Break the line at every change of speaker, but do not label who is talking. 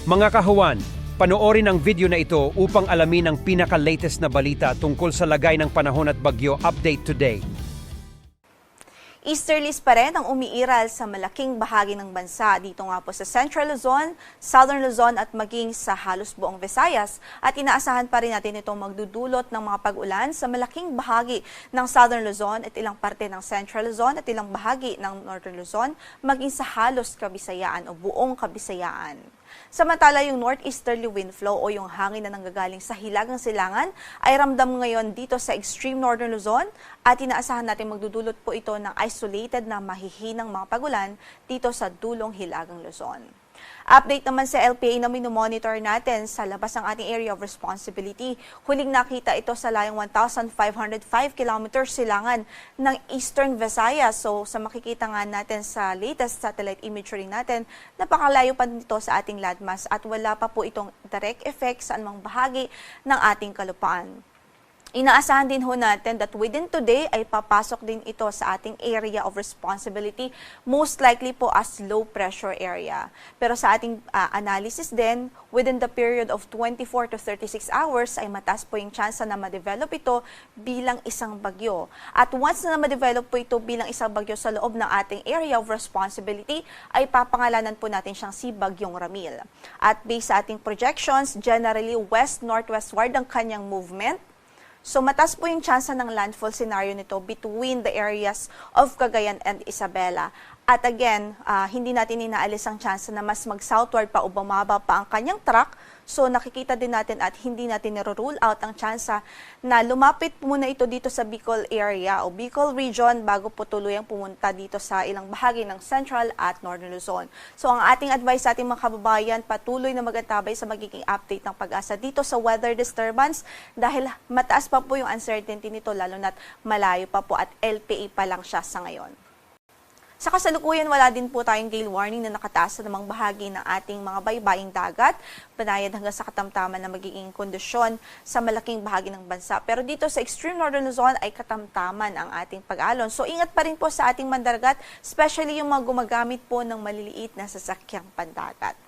Mga kahuwan, panoorin ang video na ito upang alamin ang pinaka-latest na balita tungkol sa lagay ng panahon at bagyo update today.
Easterlies pa rin ang umiiral sa malaking bahagi ng bansa dito nga po sa Central Luzon, Southern Luzon at maging sa halos buong Visayas. At inaasahan pa rin natin itong magdudulot ng mga pag-ulan sa malaking bahagi ng Southern Luzon at ilang parte ng Central Luzon at ilang bahagi ng Northern Luzon maging sa halos Kabisayaan o buong Kabisayaan. Samantala, yung northeasterly wind flow o yung hangin na nanggagaling sa hilagang silangan ay ramdam ngayon dito sa extreme northern Luzon at inaasahan natin magdudulot po ito ng isolated na mahihinang mga pagulan dito sa dulong hilagang Luzon. Update naman sa LPA na minomonitor natin sa labas ng ating area of responsibility. Huling nakita ito sa layong 1,505 kilometers silangan ng Eastern Visayas. So sa makikita nga natin sa latest satellite imagery natin, napakalayo pa nito sa ating landmass at wala pa po itong direct effect sa anumang bahagi ng ating kalupaan. Inaasahan din ho natin that within today ay papasok din ito sa ating area of responsibility, most likely po as low pressure area. Pero sa ating analysis din, within the period of 24 to 36 hours ay mataas po yung chance na ma-develop ito bilang isang bagyo. At once na ma-develop po ito bilang isang bagyo sa loob ng ating area of responsibility, ay papangalanan po natin siyang si Bagyong Ramil. At based sa ating projections, generally west-northwestward ang kanyang movement. So mataas po yung tsansa ng landfall scenario nito between the areas of Cagayan and Isabela. At again, hindi natin inaalis ang tsansa na mas mag-southward pa o bumaba pa ang kanyang track. So nakikita din natin at hindi natin niro-rule out ang tsansa na lumapit muna ito dito sa Bicol area o Bicol region bago po tuluyang pumunta dito sa ilang bahagi ng Central at Northern Luzon. So ang ating advice sa ating mga kababayan, patuloy na magantabay sa magiging update ng Pag-asa dito sa weather disturbance dahil mataas pa po yung uncertainty nito lalo na't malayo pa po at LPA pa lang siya sa ngayon. Sa kasalukuyan, wala din po tayong gale warning na nakataas sa namang bahagi ng ating mga baybaying dagat, banayad hanggang sa katamtaman na magiging kondisyon sa malaking bahagi ng bansa. Pero dito sa extreme northern Luzon ay katamtaman ang ating pag-alon. So ingat pa rin po sa ating mandargat, especially yung mga gumagamit po ng maliliit na sasakyang pandagat.